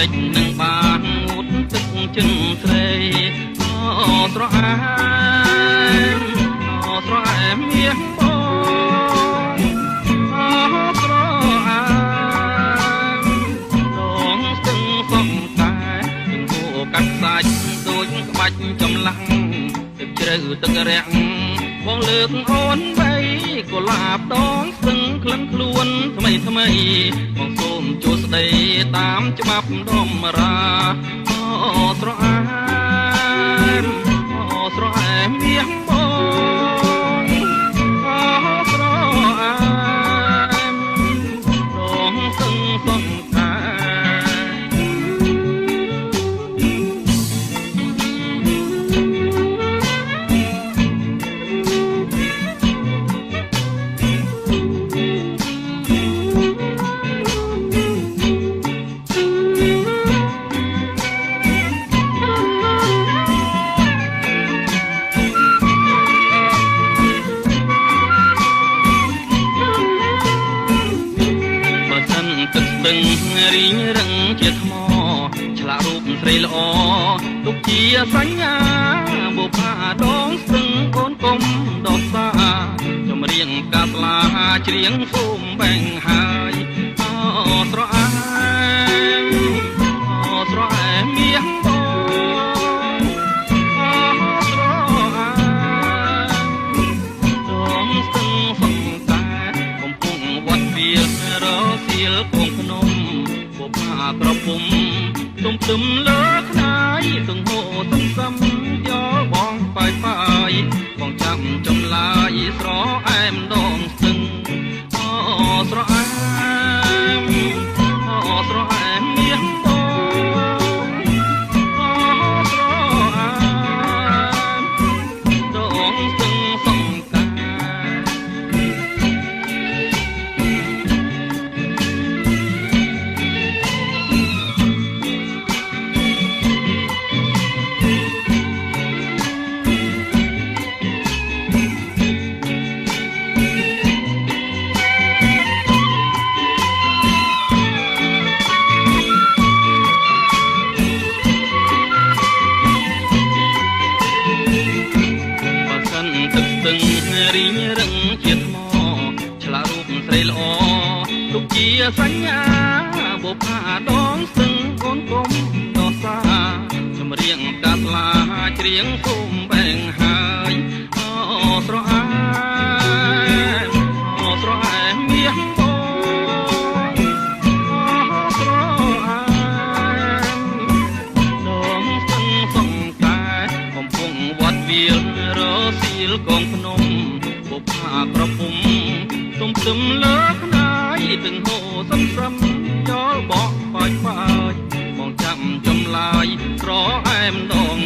ចនឹងបានងូតទឹកចិនស្រីស្រអែមស្រអែមមាសបងស្រអែមដងស្ទឹងសំតែទាំងគោកាត់សាច់ដូចក្បាច់ចម្លាំងទឹកជ្រៅទឹករាំងបងលើកអូនបីកុលាបដងស្ទឹងក្លិនខ្លួនថ្មីថ្មីបងសូមជួស្ដីតាមច្បាប់ដំរាស្រអែមស្រអែមមាសបងស្រអែមដងស្ទឹងសំតែទឹកស្ទឹងរីងរឹងជាថ្មឆ្លាក់រូបស្រីល្អទុកជាសញ្ញាបុប្ផាដងស្ទឹងកូនកុំដកសាចម្រៀងកាស្លាច្រៀងសូមបែងហើយស្រអែមស្រអែមមាសបងស្រអែមដងស្ទឹងសំតែកំពុងវត្តវារសៀលគង់ភ្នំបុប្ផាក្រពុំទុំទឹមលើខ្នាយទង្ហោទំសំយកបងបាយបាយបងចាំចម្លាយស្រអែមដងស្ទឹងស្រអែមស្រអែមមាសបងស្រអែមដងស្ទឹងសំតែ ទឹកស្ទឹងរីងរឹងជាថ្មឆ្លាក់រូបស្រីល្អទុកជាសញ្ញាបុប្ផាដងស្ទឹងកូនកុំដកសាចម្រៀងកាស្លាច្រៀងសូមបែងហើយស្រអែមស្រអែមមាសបងស្រអែមដងស្ទឹងសំតែកំពុងវត្តវាលរសៀលកងភ្នំបុប្ផាក្រពុំទុំទឹមលើខ្នាយទាំងហូសំសំយល់បកបាច់បាច់បងចាំចម្លាយស្រអែមដង